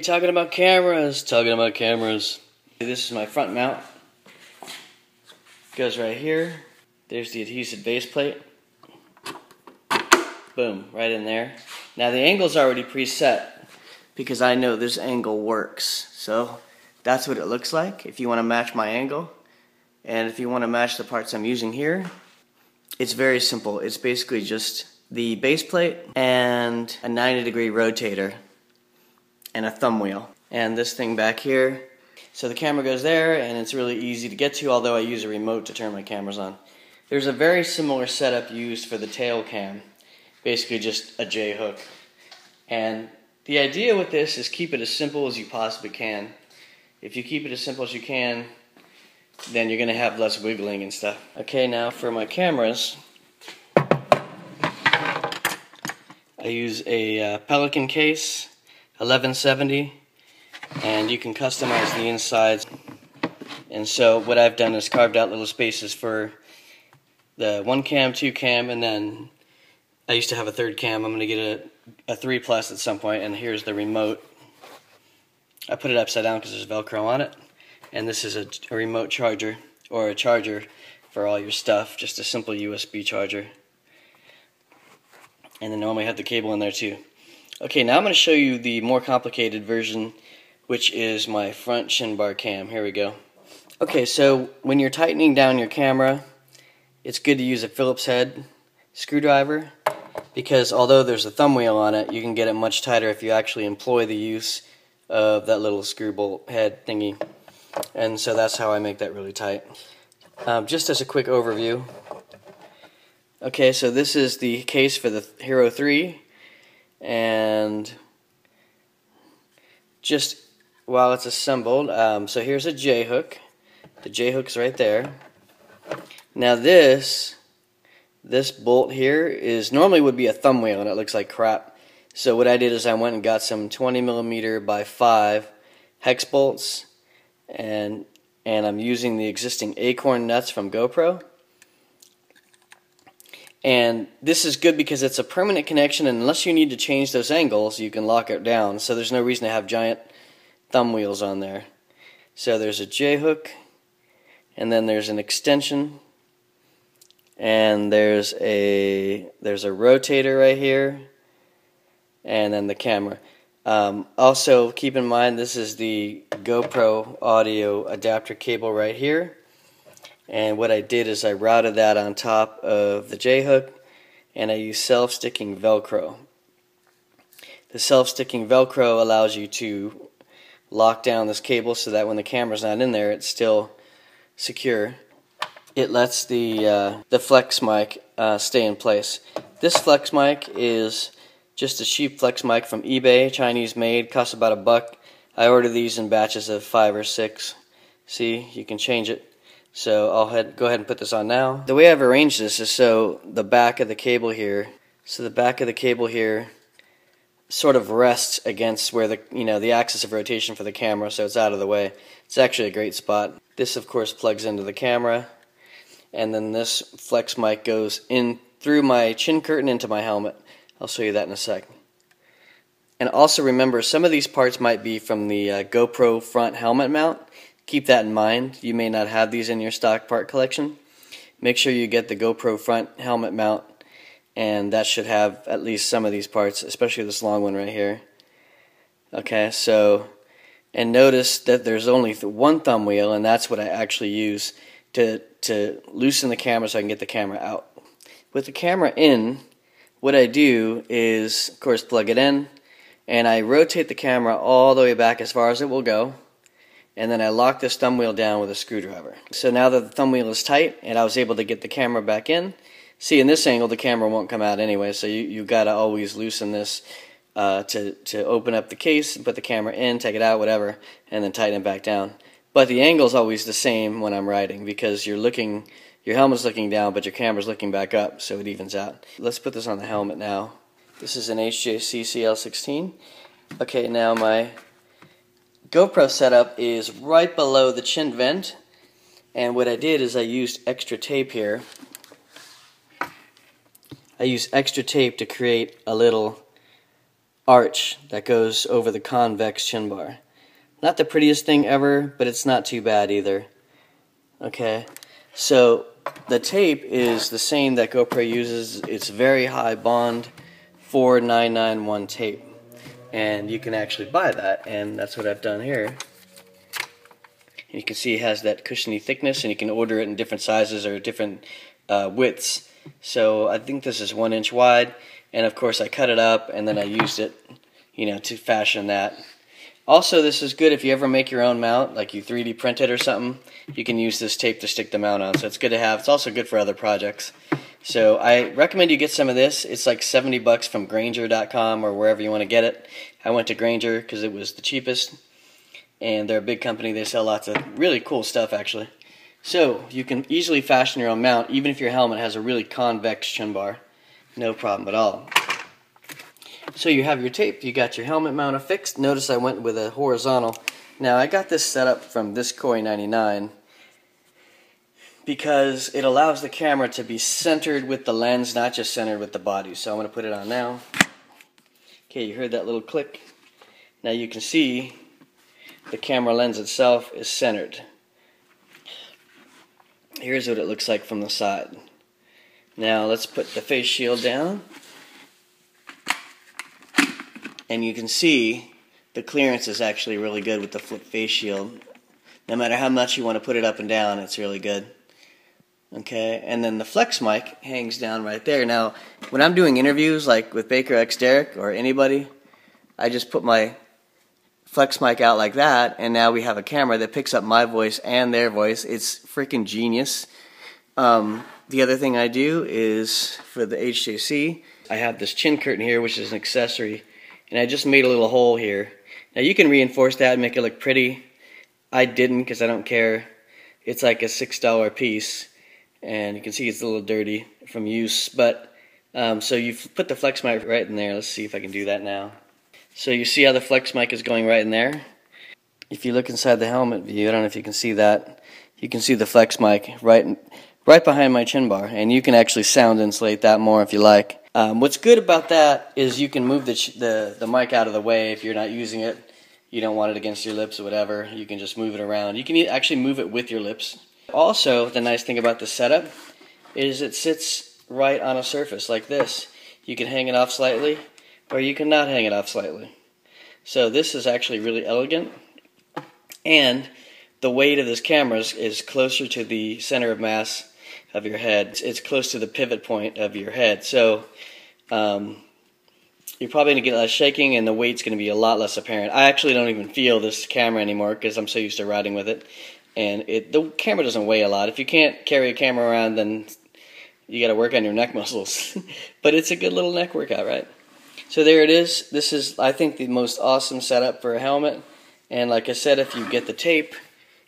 talking about cameras. This is my front mount. Goes right here. There's the adhesive base plate. Boom, right in there. Now the angle's already preset because I know this angle works. So that's what it looks like if you want to match my angle. And if you want to match the parts I'm using here, it's very simple. It's basically just the base plate and a 90-degree rotator and a thumb wheel. And this thing back here. So the camera goes there, and it's really easy to get to, although I use a remote to turn my cameras on. There's a very similar setup used for the tail cam. Basically just a J-hook. And the idea with this is keep it as simple as you possibly can. If you keep it as simple as you can, then you're going to have less wiggling and stuff. Okay, now for my cameras, I use a Pelican case, 1170, and you can customize the insides. And so what I've done is carved out little spaces for the 1 cam, 2 cam, and then I used to have a 3rd cam. I'm going to get a 3 plus at some point, and here's the remote. I put it upside down because there's Velcro on it. And this is a remote charger, or a charger for all your stuff, just a simple USB charger. And then normally have the cable in there too. Okay, now I'm going to show you the more complicated version, which is my front ChinBar cam. Here we go. Okay, so when you're tightening down your camera, it's good to use a Phillips head screwdriver, because although there's a thumb wheel on it, you can get it much tighter if you actually employ the use of that little screw bolt head thingy. And so that's how I make that really tight. Just as a quick overview. Okay, so this is the case for the Hero 3. And just while it's assembled, so here's a J-hook. The J-hook's right there. Now this bolt here is normally would be a thumb wheel, and it looks like crap. So what I did is I went and got some 20mm by 5 hex bolts. And I'm using the existing acorn nuts from GoPro. And this is good because it's a permanent connection, and unless you need to change those angles, you can lock it down. So there's no reason to have giant thumb wheels on there. So there's a J-hook, and then there's an extension, and there's a rotator right here, and then the camera. Also, keep in mind this is the GoPro audio adapter cable right here, and what I did is I routed that on top of the J-hook, and I use self-sticking Velcro. The self-sticking Velcro allows you to lock down this cable so that when the camera's not in there, it's still secure. It lets the flex mic stay in place. This flex mic is just a cheap flex mic from eBay, Chinese made, costs about $1. I order these in batches of 5 or 6. See, you can change it. So I'll go ahead and put this on now. The way I've arranged this is so the back of the cable here, sort of rests against where the axis of rotation for the camera, so it's out of the way. It's actually a great spot. This of course plugs into the camera, and then this flex mic goes in through my chin curtain into my helmet. I'll show you that in a sec. And also remember, some of these parts might be from the GoPro front helmet mount. Keep that in mind. You may not have these in your stock part collection. Make sure you get the GoPro front helmet mount, and that should have at least some of these parts, especially this long one right here. Okay, so, and notice that there's only one thumb wheel, and that's what I actually use to loosen the camera so I can get the camera out. With the camera in, what I do is, of course, plug it in, and I rotate the camera all the way back as far as it will go, and then I lock this thumb wheel down with a screwdriver. So now that the thumb wheel is tight, and I was able to get the camera back in, see, in this angle, the camera won't come out anyway, so you got to always loosen this to open up the case, and put the camera in, take it out, whatever, and then tighten it back down. But the angle is always the same when I'm riding, because your helmet's looking down, but your camera's looking back up, so it evens out. Let's put this on the helmet now. This is an HJC CL16. Okay, now my GoPro setup is right below the chin vent, and what I did is I used extra tape here. I used extra tape to create a little arch that goes over the convex chin bar. Not the prettiest thing ever, but it's not too bad either. Okay, so the tape is the same that GoPro uses. It's very high bond 4991 tape, and you can actually buy that, and that's what I've done here. And you can see it has that cushiony thickness, and you can order it in different sizes or different widths. So I think this is 1 inch wide, and of course I cut it up and then I used it, to fashion that. Also, this is good if you ever make your own mount, like you 3D print it or something. You can use this tape to stick the mount on, so it's good to have. It's also good for other projects. So I recommend you get some of this. It's like $70 from Grainger.com or wherever you want to get it. I went to Grainger because it was the cheapest, and they're a big company. They sell lots of really cool stuff, actually. So you can easily fashion your own mount, even if your helmet has a really convex chin bar. No problem at all. So you have your tape, you got your helmet mount affixed. Notice I went with a horizontal. Now I got this set up from this Koi 99 because it allows the camera to be centered with the lens, not just centered with the body. So I'm going to put it on now. Okay, you heard that little click. Now you can see the camera lens itself is centered. Here's what it looks like from the side. Now let's put the face shield down. And you can see the clearance is actually really good with the flip face shield. No matter how much you want to put it up and down, it's really good. Okay, and then the flex mic hangs down right there. Now, when I'm doing interviews like with Baker X Derek or anybody, I just put my flex mic out like that, and now we have a camera that picks up my voice and their voice. It's freaking genius. The other thing I do is, for the HJC, I have this chin curtain here, which is an accessory. And I just made a little hole here. Now you can reinforce that and make it look pretty. I didn't because I don't care. It's like a $6 piece. And you can see it's a little dirty from use. But so you put the flex mic right in there. Let's see if I can do that now. So you see how the flex mic is going right in there? If you look inside the helmet view, I don't know if you can see that. You can see the flex mic right behind my chin bar. And you can actually sound insulate that more if you like. What's good about that is you can move the mic out of the way if you're not using it. You don't want it against your lips or whatever. You can just move it around. You can actually move it with your lips. Also, the nice thing about this setup is it sits right on a surface like this. You can hang it off slightly, or you can not hang it off slightly. So this is actually really elegant, and the weight of this camera is closer to the center of mass of your head. It's close to the pivot point of your head, so you're probably going to get less shaking, and the weight's going to be a lot less apparent. I actually don't even feel this camera anymore because I'm so used to riding with it, and the camera doesn't weigh a lot. If you can't carry a camera around, then you got to work on your neck muscles. But it's a good little neck workout, right? So there it is. This is, I think, the most awesome setup for a helmet, and like I said, if you get the tape,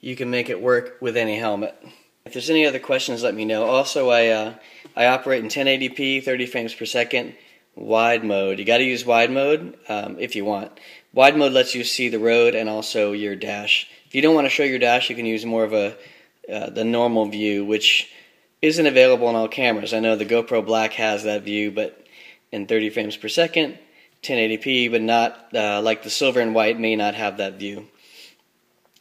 you can make it work with any helmet. If there's any other questions, let me know. Also, I operate in 1080p, 30 frames per second, wide mode. You got to use wide mode if you want. Wide mode lets you see the road and also your dash. If you don't want to show your dash, you can use more of the normal view, which isn't available on all cameras. I know the GoPro Black has that view, but in 30 frames per second, 1080p, but not like the silver and white may not have that view.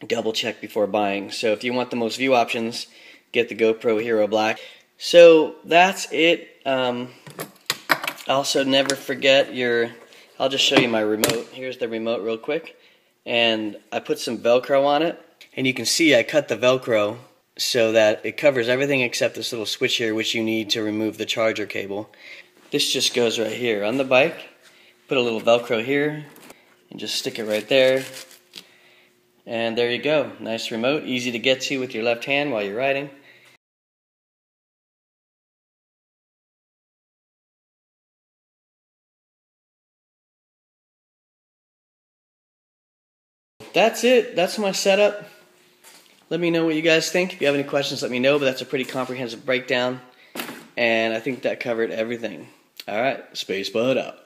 Double check before buying. So if you want the most view options, get the GoPro Hero Black. So that's it. Also, never forget I'll just show you my remote. Here's the remote real quick. And I put some Velcro on it. And you can see I cut the Velcro so that it covers everything except this little switch here, which you need to remove the charger cable. This just goes right here on the bike. Put a little Velcro here and just stick it right there. And there you go. Nice remote, easy to get to with your left hand while you're riding. That's it. That's my setup. Let me know what you guys think. If you have any questions, let me know, but that's a pretty comprehensive breakdown. And I think that covered everything. Alright, Spacep0d out.